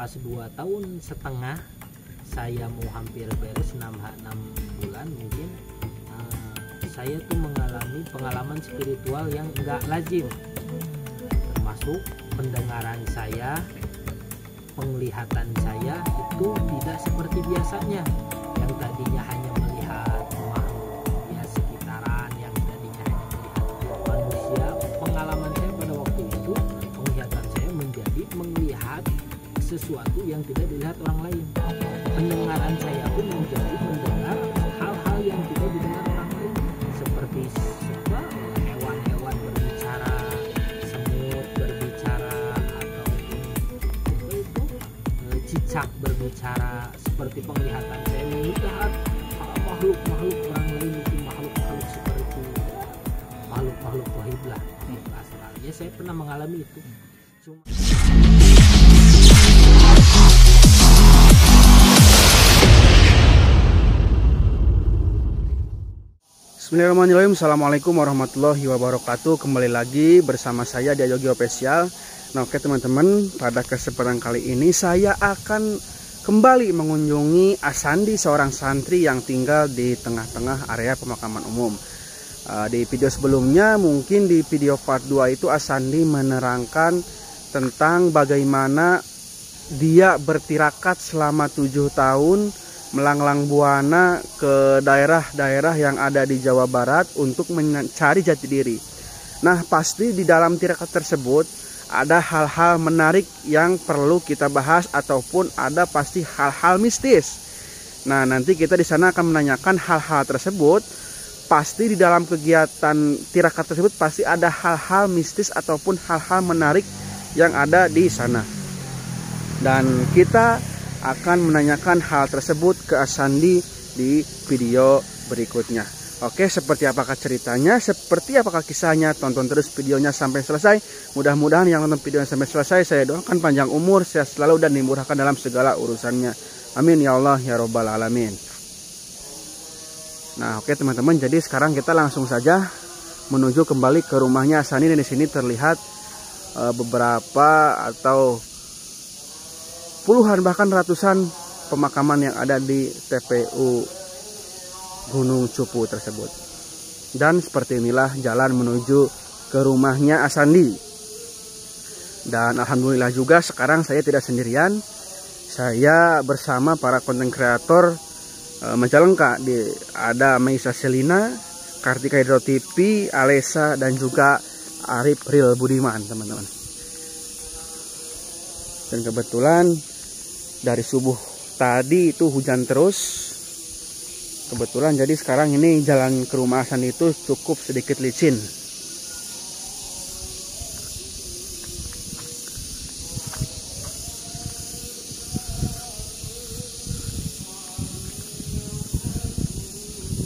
pas 2 tahun setengah saya mau hampir beres 6 bulan mungkin, saya tuh mengalami pengalaman spiritual yang enggak lazim, termasuk pendengaran saya, penglihatan saya itu tidak seperti biasanya. Yang tadinya hanya melihat makhluk ya sekitaran, yang tadinya hanya melihat manusia, pengalaman saya pada waktu itu penglihatan saya menjadi melihat sesuatu yang tidak dilihat orang lain. Pendengaran saya pun menjadi mendengar hal-hal yang tidak didengar orang lain, seperti hewan-hewan berbicara, semut berbicara, atau itu cicak berbicara. Seperti penglihatan saya melihat makhluk-makhluk orang lain, itu makhluk-makhluk seperti makhluk-makhluk gaib lah. Asalnya saya pernah mengalami itu. Cuma Bismillahirrahmanirrahim. Assalamualaikum warahmatullahi wabarakatuh. Kembali lagi bersama saya di Yogi Official. Nah, oke teman-teman, pada kesempatan kali ini saya akan kembali mengunjungi Asandi, seorang santri yang tinggal di tengah-tengah area pemakaman umum. Di video sebelumnya, mungkin di video part 2 itu Asandi menerangkan tentang bagaimana dia bertirakat selama 7 tahun melanglang buana ke daerah-daerah yang ada di Jawa Barat untuk mencari jati diri. Nah, pasti di dalam tirakat tersebut ada hal-hal menarik yang perlu kita bahas, ataupun ada pasti hal-hal mistis. Nah, nanti kita di sana akan menanyakan hal-hal tersebut. Pasti di dalam kegiatan tirakat tersebut pasti ada hal-hal mistis ataupun hal-hal menarik yang ada di sana. Dan kita akan menanyakan hal tersebut ke Asandi di video berikutnya. Oke, seperti apakah ceritanya, seperti apakah kisahnya, tonton terus videonya sampai selesai. Mudah-mudahan yang nonton videonya sampai selesai, saya doakan panjang umur, sehat selalu, dan dimurahkan dalam segala urusannya. Amin ya Allah ya Rabbal Alamin. Nah, oke teman-teman, jadi sekarang kita langsung saja menuju kembali ke rumahnya Asandi. Dan di sini terlihat beberapa atau puluhan bahkan ratusan pemakaman yang ada di TPU Gunung Cupu tersebut. Dan seperti inilah jalan menuju ke rumahnya Asandi. Dan alhamdulillah juga sekarang saya tidak sendirian. Saya bersama para konten kreator Majalengka. Ada Maisa Selina, Kartika Hidro TV, Alesa, dan juga Arif Ril Budiman, teman-teman. Dan kebetulan dari subuh tadi itu hujan terus. Kebetulan jadi sekarang ini jalan ke rumah Asandi itu cukup sedikit licin.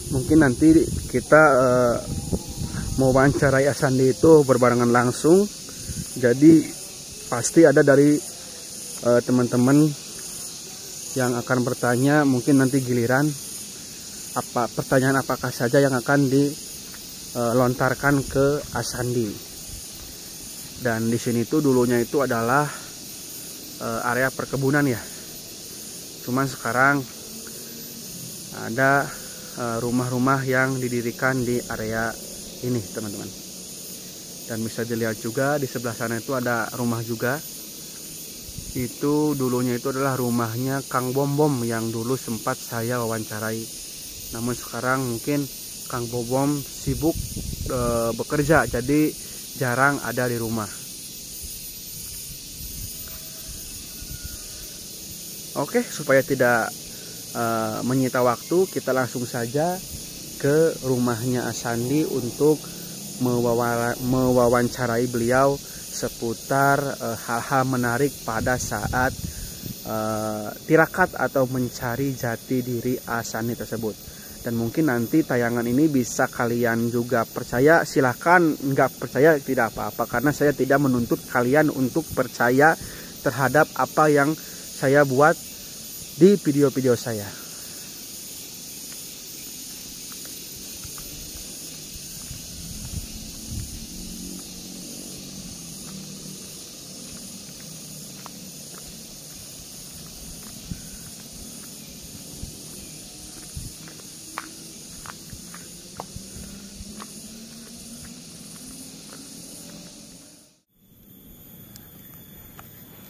Mungkin nanti kita mau wawancarai Asandi itu berbarengan langsung. Jadi pasti ada dari teman-teman yang akan bertanya, mungkin nanti giliran pertanyaan apakah saja yang akan dilontarkan ke Asandi. Dan di sini tuh dulunya itu adalah area perkebunan ya. Cuman sekarang ada rumah-rumah yang didirikan di area ini, teman-teman. Dan bisa dilihat juga di sebelah sana itu ada rumah juga. Itu dulunya itu adalah rumahnya Kang Bom-Bom yang dulu sempat saya wawancarai. Namun sekarang mungkin Kang Bom-Bom sibuk bekerja, jadi jarang ada di rumah. Oke, supaya tidak menyita waktu, kita langsung saja ke rumahnya Asandi untuk mewawancarai beliau seputar hal-hal menarik pada saat tirakat atau mencari jati diri Asandi tersebut. Dan mungkin nanti tayangan ini bisa kalian juga percaya, silahkan, nggak percaya tidak apa-apa, karena saya tidak menuntut kalian untuk percaya terhadap apa yang saya buat di video-video saya.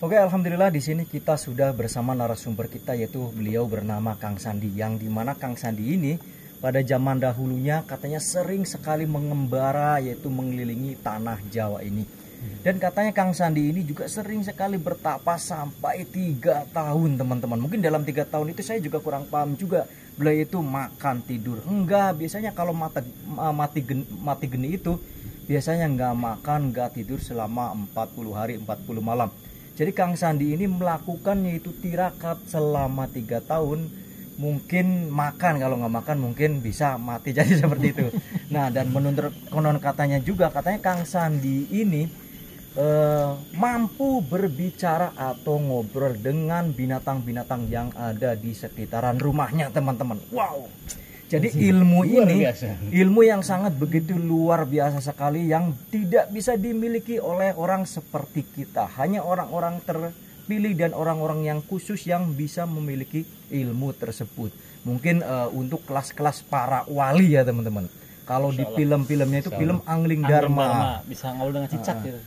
Oke, alhamdulillah di sini kita sudah bersama narasumber kita, yaitu beliau bernama Kang Sandi, yang dimana Kang Sandi ini pada zaman dahulunya katanya sering sekali mengembara, yaitu mengelilingi tanah Jawa ini. Dan katanya Kang Sandi ini juga sering sekali bertapa sampai 3 tahun, teman-teman. Mungkin dalam 3 tahun itu saya juga kurang paham juga. Beliau itu makan tidur enggak, biasanya kalau mati geni itu biasanya enggak makan, enggak tidur selama 40 hari 40 malam. Jadi Kang Sandi ini melakukan yaitu tirakat selama 3 tahun. Mungkin makan, kalau nggak makan mungkin bisa mati, jadi seperti itu. Nah, dan menurut konon katanya juga, katanya Kang Sandi ini mampu berbicara atau ngobrol dengan binatang-binatang yang ada di sekitaran rumahnya, teman-teman. Wow. Jadi ilmu ini ilmu yang sangat begitu luar biasa sekali, yang tidak bisa dimiliki oleh orang seperti kita. Hanya orang-orang terpilih dan orang-orang yang khusus yang bisa memiliki ilmu tersebut. Mungkin untuk kelas-kelas para wali ya, teman-teman. Kalau di film-filmnya itu film Angling Dharma, bisa ngobrol dengan cicak gitu.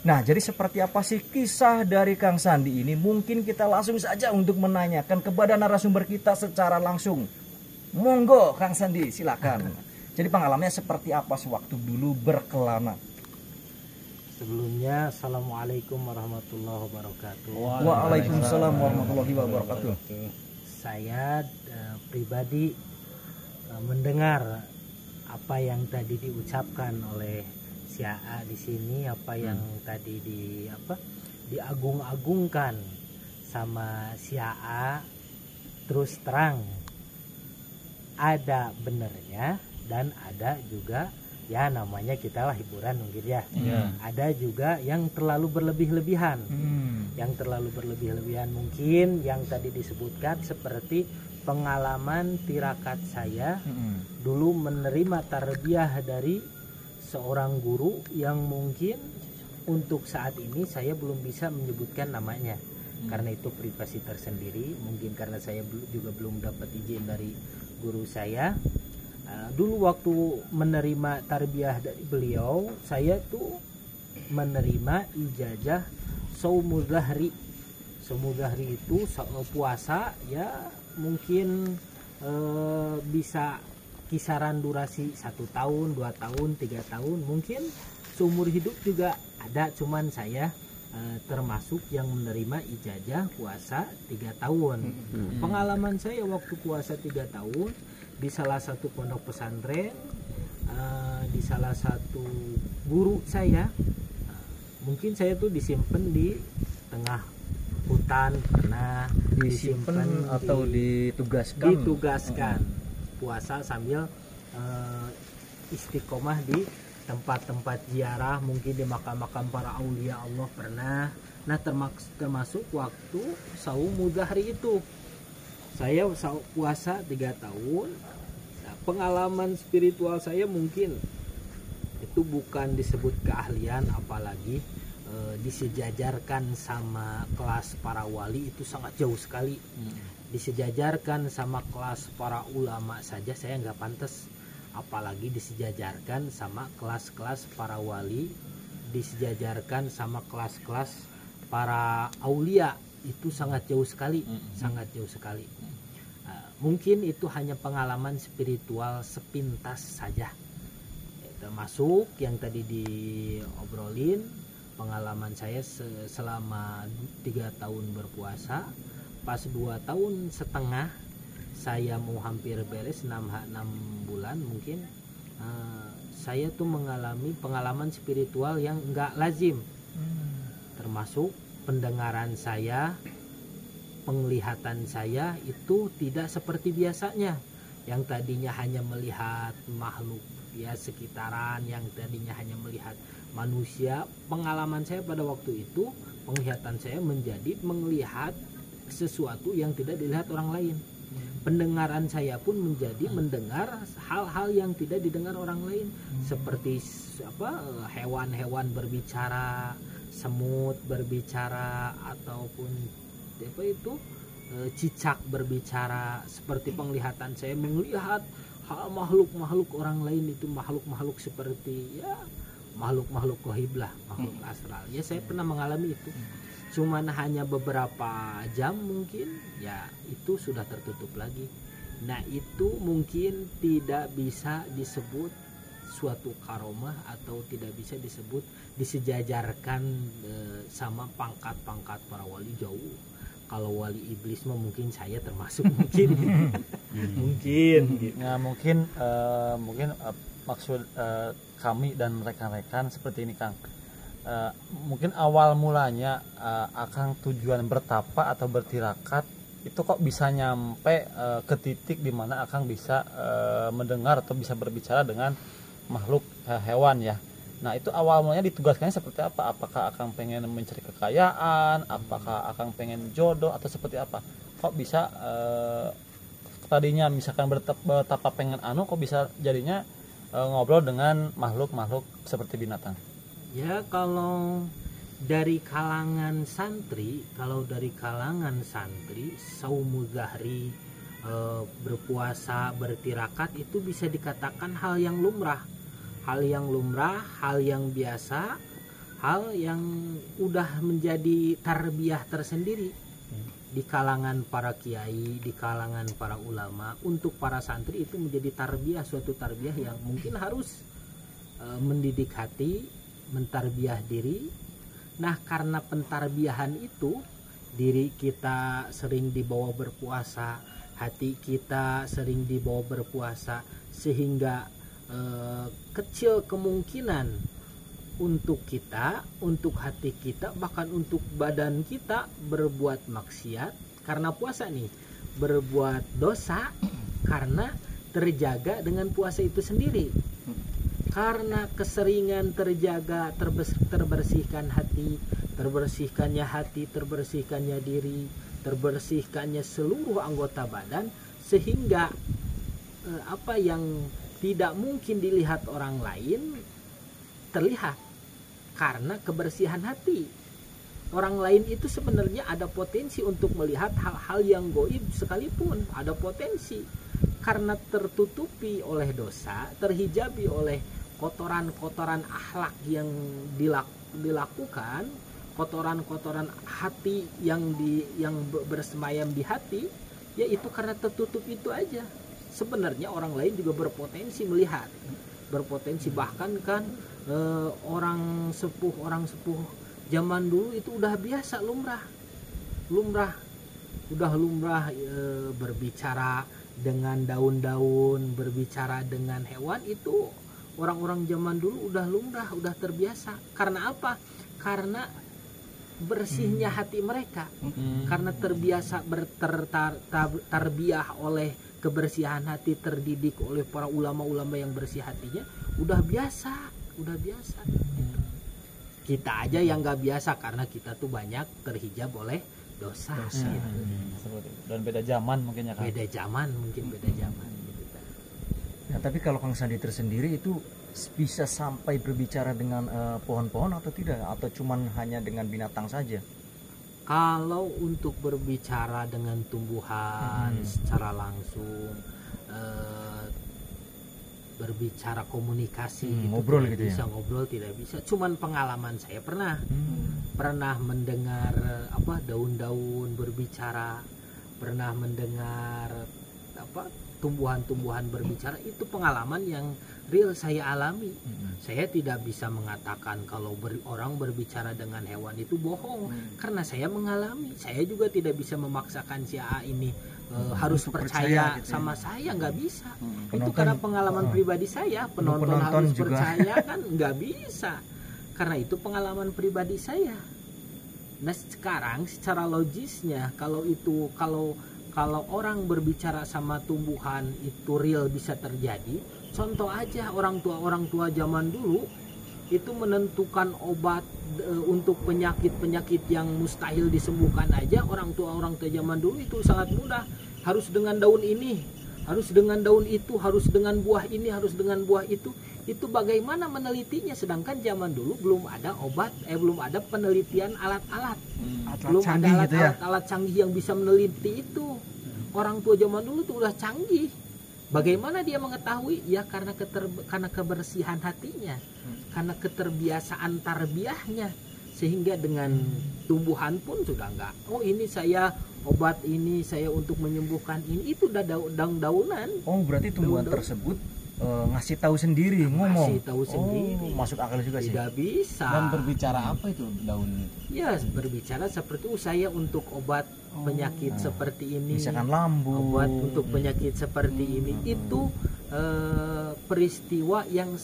Nah, jadi seperti apa sih kisah dari Kang Sandi ini? Mungkin kita langsung saja untuk menanyakan kepada narasumber kita secara langsung. Monggo Kang Sandi, silakan. Jadi pengalamannya seperti apa sewaktu dulu berkelana? Sebelumnya, Assalamualaikum warahmatullahi wabarakatuh. Waalaikumsalam warahmatullahi wabarakatuh. Saya pribadi mendengar apa yang tadi diucapkan oleh si AA di sini, apa yang tadi diagung-agungkan sama si AA, terus terang ada benernya dan ada juga ya namanya kita lah hiburan mungkin ya. Ada juga yang terlalu berlebih-lebihan. Yang terlalu berlebih-lebihan mungkin yang tadi disebutkan seperti pengalaman tirakat saya dulu menerima tarbiyah dari seorang guru yang mungkin untuk saat ini saya belum bisa menyebutkan namanya. Karena itu privasi tersendiri, mungkin karena saya juga belum dapat izin dari guru saya. Dulu waktu menerima tarbiyah dari beliau, saya tuh menerima ijazah Saumul Dhahri. Saumul Dhahri itu puasa ya mungkin bisa kisaran durasi 1 tahun, 2 tahun, 3 tahun, mungkin seumur hidup juga ada, cuman saya termasuk yang menerima ijazah puasa 3 tahun. Pengalaman saya waktu puasa 3 tahun di salah satu pondok pesantren, di salah satu guru saya, mungkin saya tuh disimpan di tengah hutan, pernah Disimpan atau ditugaskan puasa sambil istiqomah di tempat-tempat ziarah, mungkin di makam-makam para aulia Allah pernah. Nah, termasuk waktu Saumul Dhahri itu saya puasa 3 tahun. Nah, pengalaman spiritual saya mungkin itu bukan disebut keahlian, apalagi disejajarkan sama kelas para wali itu sangat jauh sekali. Disejajarkan sama kelas para ulama saja saya nggak pantas, apalagi disejajarkan sama kelas-kelas para wali, disejajarkan sama kelas-kelas para aulia, itu sangat jauh sekali, sangat jauh sekali. Mungkin itu hanya pengalaman spiritual sepintas saja, termasuk yang tadi diobrolin pengalaman saya selama 3 tahun berpuasa. Pas 2 tahun setengah saya mau hampir beres 6 bulan mungkin, saya tuh mengalami pengalaman spiritual yang enggak lazim. Termasuk pendengaran saya, penglihatan saya itu tidak seperti biasanya. Yang tadinya hanya melihat makhluk ya sekitaran, yang tadinya hanya melihat manusia, pengalaman saya pada waktu itu, penglihatan saya menjadi melihat sesuatu yang tidak dilihat orang lain. Pendengaran saya pun menjadi mendengar hal-hal yang tidak didengar orang lain, seperti hewan-hewan berbicara, semut berbicara, ataupun cicak berbicara. Seperti penglihatan saya melihat hal makhluk-makhluk orang lain, itu makhluk-makhluk seperti ya makhluk-makhluk goib lah, makhluk astral. Ya saya pernah mengalami itu. cuman hanya beberapa jam mungkin, ya itu sudah tertutup lagi. Nah itu mungkin tidak bisa disebut suatu karomah atau tidak bisa disebut disejajarkan sama pangkat-pangkat para wali jauh. Kalau wali iblis mah mungkin saya termasuk mungkin. Mungkin gitu. Ya mungkin maksud kami dan rekan-rekan seperti ini Kang. Mungkin awal mulanya Akang tujuan bertapa atau bertirakat itu kok bisa nyampe ke titik dimana Akang bisa mendengar atau bisa berbicara dengan makhluk hewan ya. Nah itu awal mulanya ditugaskannya seperti apa? Apakah Akang pengen mencari kekayaan? Apakah Akang pengen jodoh atau seperti apa? Kok bisa tadinya misalkan betapa pengen kok bisa jadinya ngobrol dengan makhluk-makhluk seperti binatang? Ya kalau dari kalangan santri, saumul zahri, berpuasa, bertirakat itu bisa dikatakan hal yang lumrah, hal yang biasa, hal yang udah menjadi tarbiyah tersendiri di kalangan para kiai, di kalangan para ulama. Untuk para santri itu menjadi tarbiyah, suatu tarbiyah yang mungkin harus mendidik hati, mentarbiyah diri. Nah karena pentarbiyahan itu, diri kita sering dibawa berpuasa, hati kita sering dibawa berpuasa, sehingga kecil kemungkinan untuk kita, untuk hati kita, bahkan untuk badan kita berbuat maksiat karena puasa nih, berbuat dosa karena terjaga dengan puasa itu sendiri. Karena keseringan terjaga, terbersihkannya hati, terbersihkannya diri, terbersihkannya seluruh anggota badan, sehingga apa yang tidak mungkin dilihat orang lain terlihat karena kebersihan hati. Orang lain itu sebenarnya ada potensi untuk melihat hal-hal yang goib sekalipun, ada potensi karena tertutupi oleh dosa, terhijabi oleh kotoran-kotoran akhlak yang dilakukan, kotoran-kotoran hati yang bersemayam di hati, yaitu karena tertutup itu aja. Sebenarnya orang lain juga berpotensi melihat, berpotensi, bahkan kan orang sepuh zaman dulu itu udah biasa lumrah berbicara dengan daun-daun, berbicara dengan hewan, itu orang-orang zaman dulu udah lumrah, udah terbiasa. Karena apa? Karena bersihnya hati mereka, karena terbiasa tarbiyah oleh kebersihan hati, terdidik oleh para ulama-ulama yang bersih hatinya, udah biasa. Kita aja yang nggak biasa karena kita tuh banyak terhijab oleh dosa. Dan beda zaman mungkin ya Kang. Beda zaman. Nah, tapi kalau Kang Sandi tersendiri itu bisa sampai berbicara dengan pohon-pohon atau tidak, atau cuman hanya dengan binatang saja? Kalau untuk berbicara dengan tumbuhan secara langsung, berbicara komunikasi, ngobrol gitu ya? Bisa ngobrol, tidak bisa. Cuman pengalaman saya pernah mendengar daun-daun berbicara, pernah mendengar tumbuhan-tumbuhan berbicara. Itu pengalaman yang real saya alami. Saya tidak bisa mengatakan kalau orang berbicara dengan hewan itu bohong, karena saya mengalami. Saya juga tidak bisa memaksakan si A ini harus percaya gitu sama saya, nggak bisa. Itu karena pengalaman pribadi saya. Penonton harus juga percaya kan nggak bisa, karena itu pengalaman pribadi saya. Nah sekarang secara logisnya, kalau orang berbicara sama tumbuhan itu real bisa terjadi. Contoh aja, orang tua zaman dulu itu menentukan obat untuk penyakit yang mustahil disembuhkan aja. Orang tua zaman dulu itu sangat mudah. Harus dengan daun ini, harus dengan daun itu, harus dengan buah ini, harus dengan buah itu. Itu bagaimana menelitinya? Sedangkan zaman dulu belum ada obat, belum ada penelitian alat-alat, belum ada alat-alat canggih yang bisa meneliti itu. Orang tua zaman dulu tuh udah canggih. Bagaimana dia mengetahui? Ya karena kebersihan hatinya, karena keterbiasaan tarbiyahnya, sehingga dengan tumbuhan pun sudah enggak, oh ini saya obat ini saya untuk menyembuhkan ini, itu udah daun-daunan. Oh berarti tumbuhan Daun-daun. tersebut ngasih tahu sendiri, ngomong. Masih tahu sendiri. Masuk akal juga sih. Tidak bisa. Dan berbicara apa itu daun? Ya berbicara seperti saya untuk obat penyakit seperti ini, Misalkan lambung. obat untuk penyakit seperti ini, itu peristiwa yang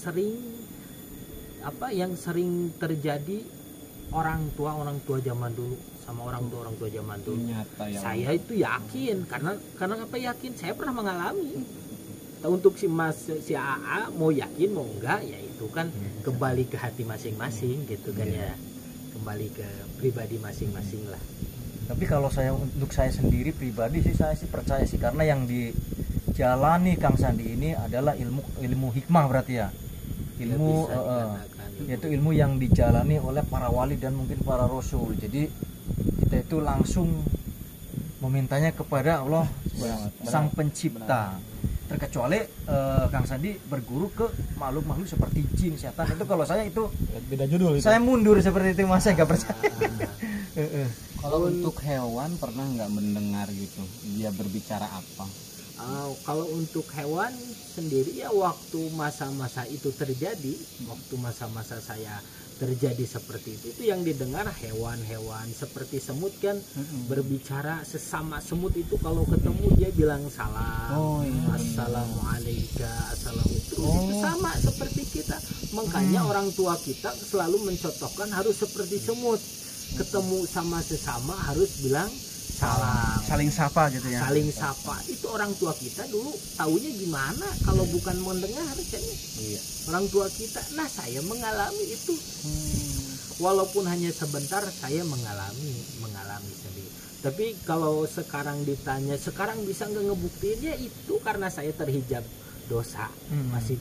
sering terjadi orang tua zaman dulu sama orang tua zaman dulu. Nyata ya. Saya itu yakin karena apa yakin? Saya pernah mengalami. Untuk si AA mau yakin mau enggak ya itu kan kembali ke hati masing-masing gitu kan ya, kembali ke pribadi masing-masing lah. Tapi kalau untuk saya sendiri pribadi sih saya sih percaya sih, karena yang dijalani Kang Sandi ini adalah ilmu hikmah berarti ya. Ilmu Ya, bisa dikatakan itu. yaitu ilmu yang dijalani oleh para wali dan mungkin para rasul. Jadi kita itu langsung memintanya kepada Allah Sang Pencipta. Terkecuali Kang Sandi berguru ke makhluk-makhluk seperti jin, setan, itu kalau saya itu Beda judul itu. saya mundur seperti itu, Mas, saya nggak percaya. Kalau untuk hewan pernah nggak mendengar gitu dia berbicara apa? Kalau untuk hewan sendiri ya waktu masa-masa itu terjadi, waktu masa-masa saya terjadi seperti itu yang didengar hewan-hewan seperti semut kan berbicara sesama semut itu kalau ketemu dia bilang salam, assalamualaikum, assalamualaikum, itu sama seperti kita. Makanya orang tua kita selalu mencontohkan harus seperti semut, ketemu sama sesama harus bilang salam, Saling sapa gitu ya. saling sapa. Itu orang tua kita dulu taunya gimana kalau bukan mendengar kan? Orang tua kita. Nah saya mengalami itu, walaupun hanya sebentar saya mengalami sendiri. Tapi kalau sekarang ditanya sekarang bisa nggak ngebuktiinnya, itu karena saya terhijab dosa. Masih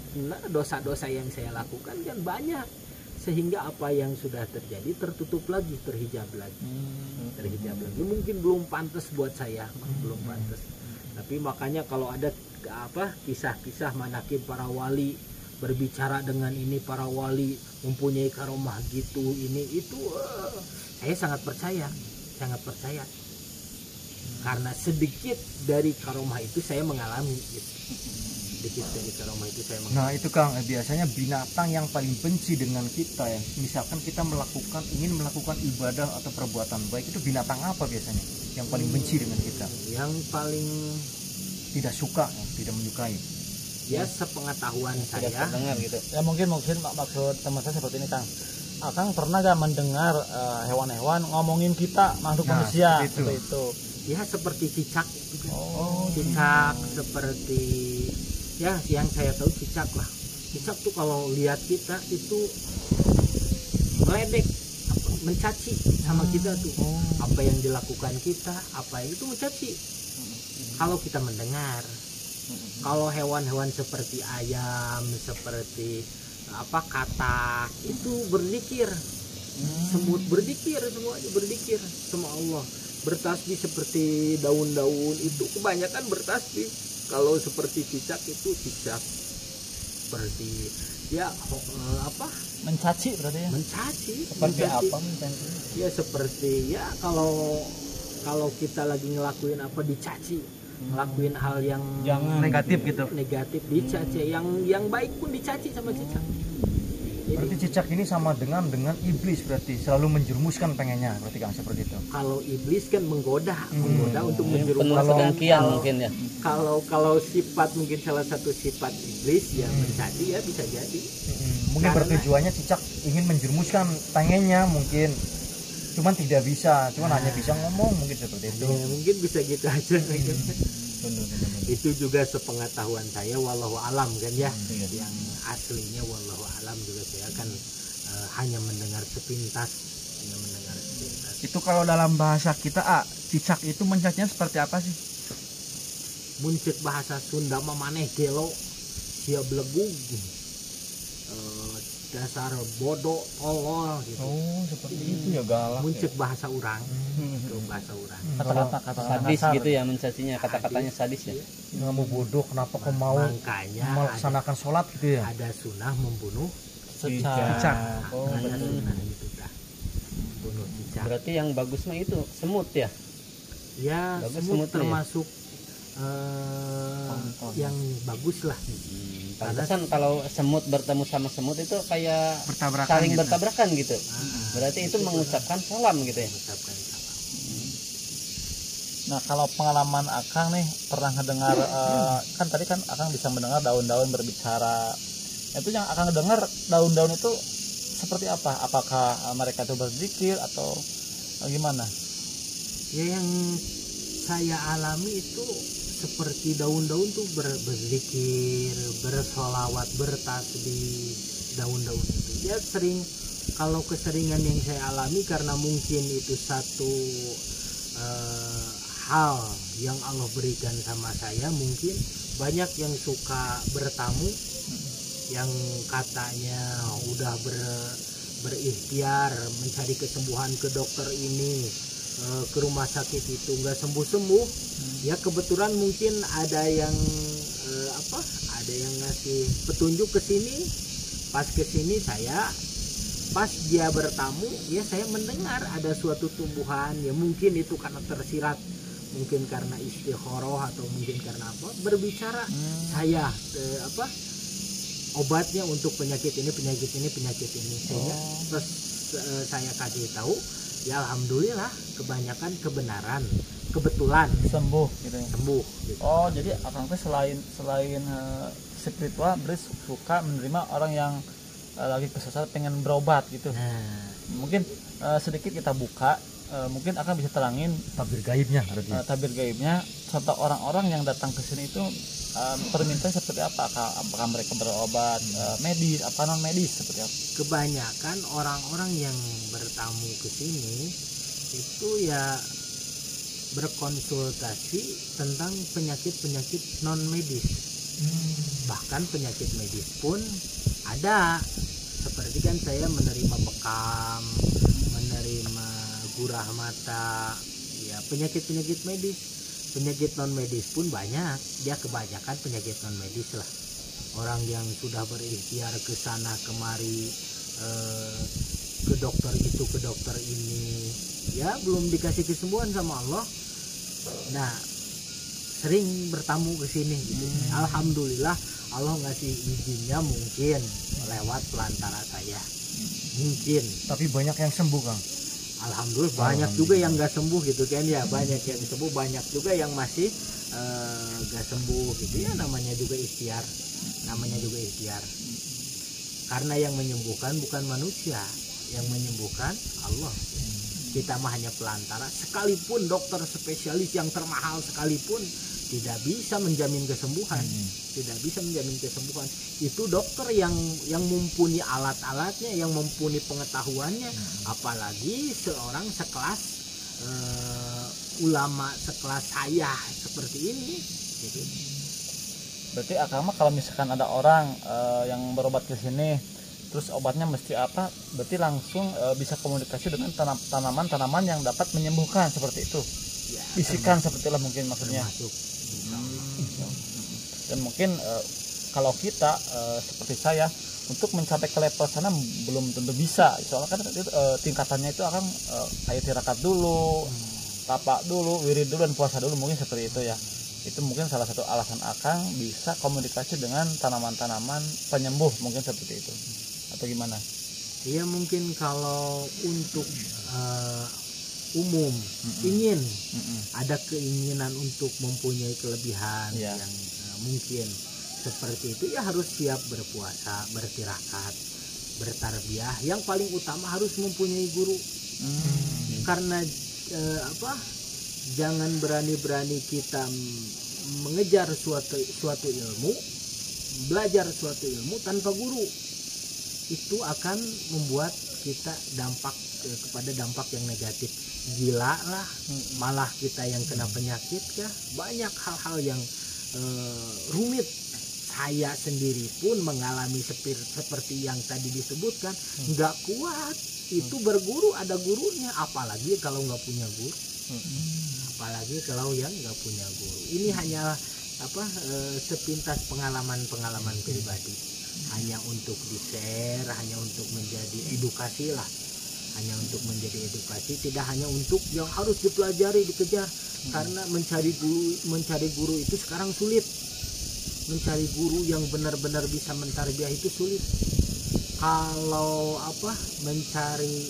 dosa-dosa yang saya lakukan kan banyak, sehingga apa yang sudah terjadi tertutup lagi, terhijab lagi. Mungkin belum pantas buat saya, belum pantas. Tapi makanya kalau ada kisah-kisah manakib para wali berbicara dengan ini, para wali mempunyai karomah gitu, ini itu saya sangat percaya. Karena sedikit dari karomah itu saya mengalami gitu. Nah itu Kang, biasanya binatang yang paling benci dengan kita ya, misalkan kita ingin melakukan ibadah atau perbuatan baik, itu binatang apa biasanya yang paling benci dengan kita, Yang paling tidak suka, tidak menyukai? ya sepengetahuan saya, Dengar gitu. Ya mungkin maksud teman saya seperti ini Kang. Akang pernah gak mendengar hewan-hewan ngomongin kita makhluk manusia seperti itu? ya seperti cicak gitu. Cicak seperti ya yang saya tahu cicak lah. Cicak tuh kalau lihat kita itu meledek, mencaci sama kita tuh. Apa yang dilakukan kita, apa yang itu mencaci. Kalau kita mendengar. Kalau hewan-hewan seperti ayam, seperti katak itu berzikir. Semut berzikir, semuanya berzikir sama Allah. Bertasbih seperti daun-daun itu kebanyakan bertasbih. Kalau seperti cicak itu cicak seperti ya Mencaci berarti ya? mencaci. Seperti apa? Ya seperti ya kalau kita lagi ngelakuin apa dicaci, ngelakuin hal yang Negatif gitu. negatif dicaci, yang baik pun dicaci sama cicak. Berarti cicak ini sama dengan iblis, berarti selalu menjerumuskan pengennya, berarti Kang seperti itu. Kalau iblis kan menggoda untuk Penuh menjerumuskan. sedengkian mungkin ya. Kalau sifat mungkin salah satu sifat iblis ya mencaci ya bisa jadi. Mungkin Karena- bertujuannya cicak ingin menjerumuskan pengennya, mungkin cuman tidak bisa, hanya bisa ngomong, mungkin seperti itu. Ya, mungkin bisa gitu aja. Itu juga sepengetahuan saya, wallahu alam kan ya. Yang aslinya wallahu alam juga saya kan hanya mendengar sepintas. Itu kalau dalam bahasa kita, cicak itu mencacnya seperti apa sih? Muncul bahasa Sunda maneh gelo sia belegug. Dasar bodoh tolol gitu. Seperti itu ya, galak. Muncul bahasa orang. Itu bahasa orang. Kata-kata Sadis kasar. gitu ya mencacinya, kata-katanya sadis ya. Kamu bodoh, kenapa kau mau Makanya melaksanakan sholat gitu ya? ada sunnah membunuh Cicak. ada sunnah itu dah. bunuh cicak. Berarti yang bagus mah itu semut ya. Ya bagus semut semutnya ya? termasuk yang bagus lah. Pantesan kalau semut bertemu sama semut itu kayak Bertabrakan saling gitu. bertabrakan gitu. Berarti itu mengucapkan salam gitu ya. Mengucapkan salam. Nah kalau pengalaman Akang nih pernah ngedengar kan tadi kan Akang bisa mendengar daun-daun berbicara. Itu yang Akang dengar daun-daun itu seperti apa? Apakah mereka itu berzikir atau gimana? Ya yang saya alami itu seperti daun-daun tuh berzikir, bersolawat, bertasbih, daun-daun itu. Ya sering, kalau keseringan yang saya alami karena mungkin itu satu hal yang Allah berikan sama saya, mungkin banyak yang suka bertamu yang katanya udah berikhtiar mencari kesembuhan ke dokter ini, ke rumah sakit itu nggak sembuh-sembuh. Ya kebetulan mungkin ada yang ada yang ngasih petunjuk ke sini. Pas ke sini pas dia bertamu, ya saya mendengar ada suatu tumbuhan, ya mungkin itu karena tersirat, mungkin karena istikharah atau mungkin karena apa, berbicara saya obatnya untuk penyakit ini sehingga terus saya kasih tahu, ya alhamdulillah kebanyakan kebenaran, kebetulan Sembuh gitu ya. sembuh gitu. Oh jadi Akang teh selain spiritual, Bris suka menerima orang yang lagi kesasar pengen berobat gitu. Nah, Mungkin sedikit kita buka, mungkin Akang bisa terangin Tabir gaibnya berarti. tabir gaibnya serta orang-orang yang datang ke sini itu permintaan seperti apa? Apakah mereka berobat medis, apa non medis seperti apa? kebanyakan orang-orang yang bertamu ke sini itu ya berkonsultasi tentang penyakit-penyakit non medis. Bahkan penyakit medis pun ada, seperti kan saya menerima bekam, menerima gurah mata, ya penyakit-penyakit medis. Penyakit non medis pun banyak, dia kebanyakan penyakit non medis lah. Orang yang sudah berikhtiar ke sana kemari, ke dokter itu ke dokter ini, ya belum dikasih kesembuhan sama Allah. Nah sering bertamu ke sini gitu. Alhamdulillah Allah ngasih izinnya mungkin lewat pelantara saya, mungkin. Tapi banyak yang sembuh, Kang. Alhamdulillah banyak juga yang nggak sembuh gitu kan ya, banyak yang sembuh, banyak juga yang masih nggak sembuh gitu ya. Namanya juga ikhtiar, karena yang menyembuhkan bukan manusia, yang menyembuhkan Allah. Kita mah hanya pelantara, sekalipun dokter spesialis yang termahal sekalipun tidak bisa menjamin kesembuhan, Itu dokter yang mumpuni alat-alatnya, yang mumpuni pengetahuannya, apalagi seorang sekelas ulama sekelas saya seperti ini gitu. Berarti Akang mah kalau misalkan ada orang yang berobat ke sini terus obatnya mesti apa, berarti langsung bisa komunikasi dengan tanaman-tanaman yang dapat menyembuhkan seperti itu. Ya, Bisikan seperti itulah mungkin maksudnya. termasuk. Dan mungkin kalau kita seperti saya untuk mencapai ke level sana belum tentu bisa, soalnya kan tingkatannya itu akan kayak tirakat dulu, tapak dulu, wirid dulu, dan puasa dulu, mungkin seperti itu ya. Itu mungkin salah satu alasan Akang bisa komunikasi dengan tanaman-tanaman penyembuh, mungkin seperti itu, atau gimana? Iya mungkin kalau untuk umum ingin ada keinginan untuk mempunyai kelebihan Ya. yang mungkin seperti itu, ya harus siap berpuasa, bertirakat, bertarbiyah. Yang paling utama harus mempunyai guru. Karena jangan berani-berani kita mengejar suatu ilmu, belajar suatu ilmu tanpa guru. Itu akan membuat kita kepada dampak yang negatif. Gila lah, malah kita yang kena penyakit kah. Banyak hal-hal yang rumit. Saya sendiri pun mengalami seperti yang tadi disebutkan, nggak kuat. Itu berguru, ada gurunya, apalagi kalau nggak punya guru. Apalagi kalau yang nggak punya guru. Ini hanya sepintas pengalaman pribadi, hanya untuk di-share, hanya untuk menjadi edukasi lah. hanya untuk menjadi edukasi, tidak hanya untuk yang harus dipelajari dikejar. Karena mencari guru itu sekarang sulit. Mencari guru yang benar-benar bisa mentarbiyah itu sulit. Kalau mencari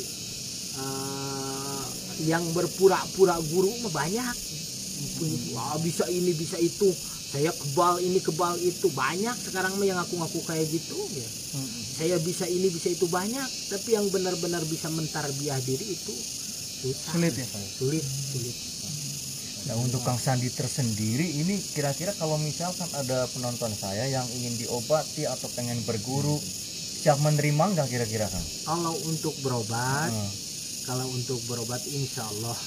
yang berpura-pura guru mah banyak. Wah, bisa ini bisa itu, saya kebal ini kebal itu, banyak sekarang mah yang ngaku-ngaku kayak gitu ya. Saya bisa ini bisa itu banyak, tapi yang benar-benar bisa mentarbiyah diri itu susah. Sulit ya, Sulit. Nah, untuk Kang Sandi tersendiri ini kira-kira kalau misalkan ada penonton saya yang ingin diobati atau pengen berguru, siap menerima nggak kira-kira Kang? Kalau untuk berobat insya Allah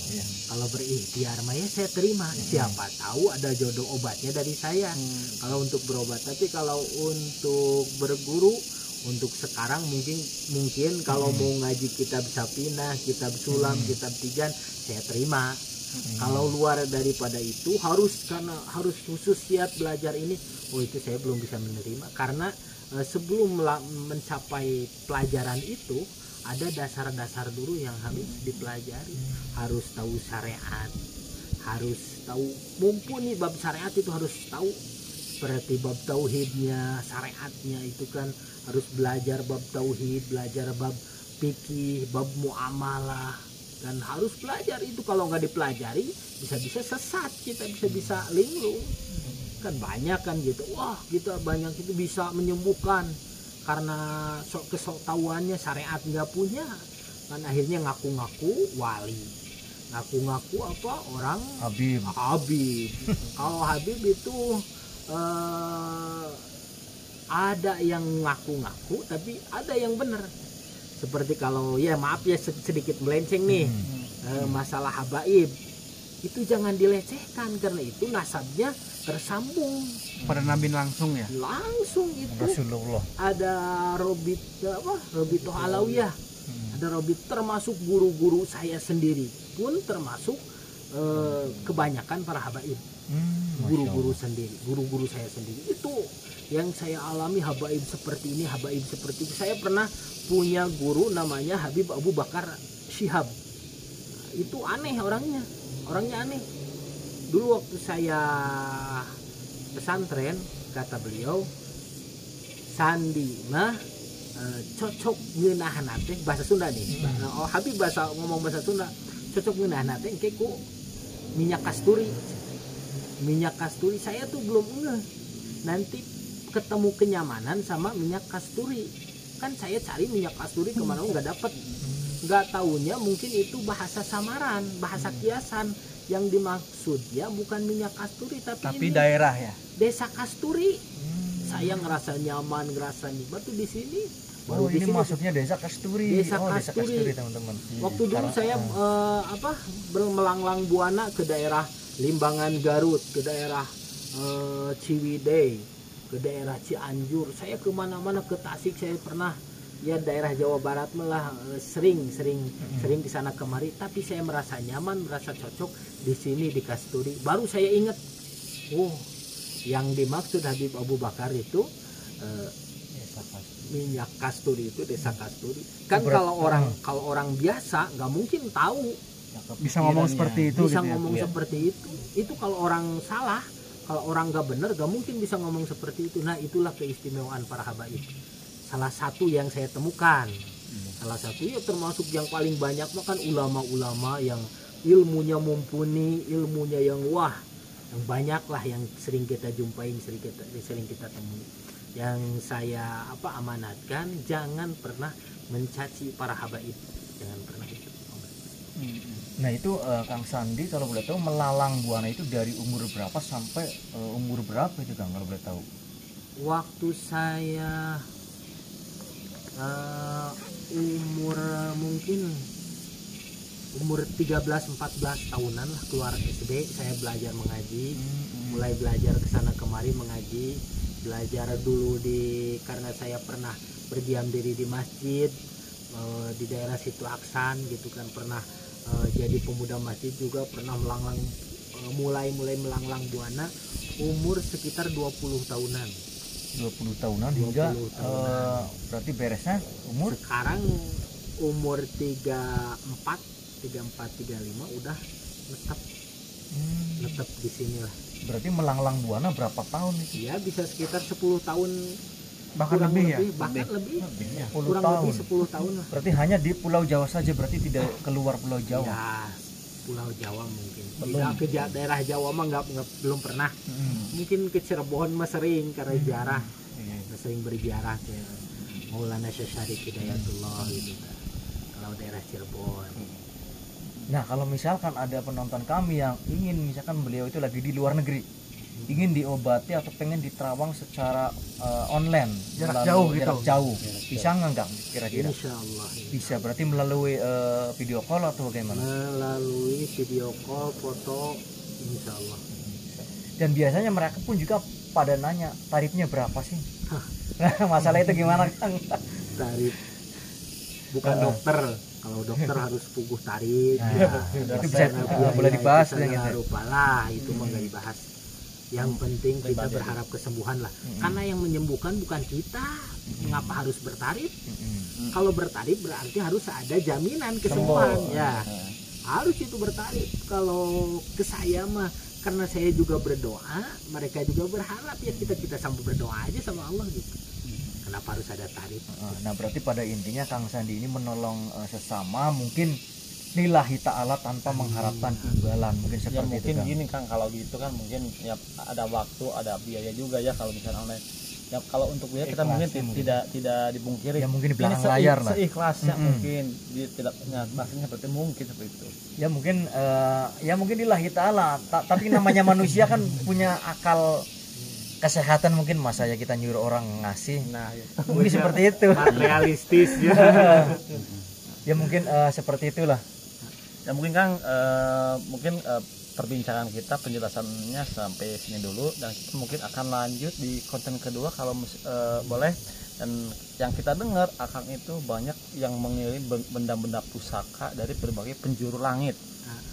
Ya. kalau berikhtiar mah ya saya terima. Siapa tahu ada jodoh obatnya dari saya. Kalau untuk berobat, tapi kalau untuk berguru untuk sekarang mungkin kalau mau ngaji kitab Sapinah, kitab Sulam, kitab Tijan saya terima. Kalau luar daripada itu harus khusus siap belajar ini, itu saya belum bisa menerima. Karena sebelum mencapai pelajaran itu ada dasar-dasar dulu yang harus dipelajari. Harus tahu syariat, harus tahu, mumpuni bab syariat itu harus tahu. Seperti bab tauhidnya, syariatnya itu kan harus belajar bab tauhid, belajar bab fikih, bab muamalah, dan harus belajar itu. Kalau nggak dipelajari bisa-bisa sesat, kita bisa linglung. Kan banyak kan gitu, wah kita banyak itu bisa menyembuhkan karena kesoktahuannya syariat nggak punya, kan akhirnya ngaku-ngaku wali, ngaku-ngaku orang Habib. Kalau Habib itu ada yang ngaku-ngaku tapi ada yang benar. Seperti kalau ya maaf ya sedikit melenceng nih, masalah habaib itu jangan dilecehkan karena itu nasabnya tersambung pada Nabi langsung ya. Langsung itu Rasulullah. ada Robitoh Alawiyah, ada Robit, termasuk guru-guru saya sendiri pun termasuk kebanyakan para habaib. Guru-guru saya sendiri itu yang saya alami, habaib seperti ini, habaib seperti itu. Saya pernah punya guru namanya Habib Abu Bakar Syihab. Itu aneh orangnya aneh. Dulu waktu saya pesantren, kata beliau, Sandi mah cocok ngeunahan teh, bahasa Sunda nih. Habib ngomong bahasa Sunda, cocok ngeunahan teh engke ku minyak kasturi. Minyak kasturi saya tuh belum ngeh. Nanti ketemu kenyamanan sama minyak kasturi. Kan saya cari minyak kasturi kemana nggak dapet. Nggak taunya mungkin itu bahasa samaran, bahasa kiasan. Yang dimaksudnya bukan minyak kasturi tapi daerah ya, desa kasturi. Saya ngerasa nyaman, ngerasa nikmat tuh di sini. Baru ini di sini masuknya desa kasturi. Desa kasturi teman-teman. Waktu dulu saya melanglang buana ke daerah Limbangan Garut, ke daerah Ciwidey, ke daerah Cianjur. Saya kemana-mana, ke Tasik saya pernah. Ya daerah Jawa Barat malah sering ke sana kemari, tapi saya merasa nyaman, merasa cocok di sini di Kasturi. Baru saya ingat, yang dimaksud Habib Abu Bakar itu minyak kasturi, itu desa kasturi. Kan kalau orang biasa nggak mungkin tahu, bisa ngomong seperti itu. Bisa gitu ngomong ya? seperti itu. Itu kalau orang salah, kalau orang nggak benar nggak mungkin bisa ngomong seperti itu. Nah itulah keistimewaan para habaib. Salah satu yang saya temukan, salah satu ya termasuk yang paling banyak makan ulama-ulama yang ilmunya mumpuni, ilmunya yang wah, yang banyak lah yang sering kita jumpain, sering kita temui. Yang saya amanatkan, jangan pernah mencaci para habaib, jangan pernah itu. Nah itu Kang Sandi kalau boleh tahu melalang buana itu dari umur berapa sampai umur berapa itu Kang kalau boleh tahu? Waktu saya umur 13-14 tahunan lah, keluar SD saya belajar mengaji, mulai belajar kesana kemari mengaji, belajar dulu karena saya pernah berdiam diri di masjid di daerah Situ Aksan gitu kan, pernah jadi pemuda masjid juga, pernah mulai melanglang buana umur sekitar 20 tahunan. 20 tahunan hingga berarti beresnya umur sekarang umur 34 35 udah netep di sini lah. Berarti melanglang buana berapa tahun itu? Ya bisa sekitar 10 tahun, Bahkan kurang lebih ya. bahkan lebih 10 kurang tahun. lebih 10 tahun lah. Berarti hanya di Pulau Jawa saja, berarti tidak keluar Pulau Jawa. Ya, Pulau Jawa mungkin. Belum. Tidak ke daerah Jawa mah belum pernah. Mungkin ke Cirebon mah sering karena ziarah. Sering berziarah ke Maulana Syekh Syarif Hidayatullah gitu. Kalau daerah Cirebon. Nah, kalau misalkan ada penonton kami yang ingin, misalkan beliau itu lagi di luar negeri, ingin diobati atau pengen diterawang secara online, Jarak melalui jauh gitu. jarak jauh, bisa nggak kira-kira? Insya Allah. Bisa, berarti melalui video call atau bagaimana? Melalui video call, foto, insya Allah. Dan biasanya mereka pun juga pada nanya tarifnya berapa sih? Nah, masalah itu gimana, Kang? Tarif bukan dokter. Kalau dokter harus puguh tarif. Nah, ya. itu bisa boleh dibahas ya, gitu. rupa lah, itu mah nggak dibahas. Yang penting kita berharap kesembuhan lah. Karena yang menyembuhkan bukan kita. Mengapa harus bertarif? Kalau bertarif berarti harus ada jaminan kesembuhan. Ya, harus itu bertarif. Kalau ke saya mah karena saya juga berdoa, mereka juga berharap, ya kita sama berdoa aja sama Allah gitu. Kenapa harus ada tarif? Nah, berarti pada intinya Kang Sandi ini menolong sesama, mungkin lillahi ta'ala tanpa mengharapkan imbalan, mungkin Ya seperti mungkin itu, Kang. gini Kang, kalau gitu kan mungkin ya ada waktu, ada biaya juga ya kalau misalnya online. Ya kalau untuk biaya kita mungkin tidak dipungkiri. Ya mungkin di Ini belakang layar lah. Seikhlasnya mungkin tidak bahasanya seperti mungkin seperti itu. Ya mungkin lillahi ta'ala, tapi namanya manusia kan punya akal kesehatan, mungkin masa ya kita nyuruh orang ngasih. Nah, ya. Mungkin seperti itu. Materialistis ya. Ya mungkin seperti itulah. Ya mungkin Kang, perbincangan kita, penjelasannya sampai sini dulu, dan kita mungkin akan lanjut di konten kedua kalau boleh. Dan yang kita dengar, Akang itu banyak yang mengirim benda-benda pusaka dari berbagai penjuru langit.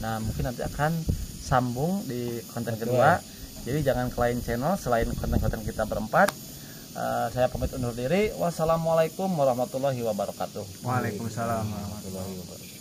Nah mungkin nanti akan sambung di konten kedua. Jadi jangan ke lain channel selain konten-konten kita berempat. Saya pamit undur diri. Wassalamualaikum warahmatullahi wabarakatuh. Waalaikumsalam warahmatullahi wabarakatuh.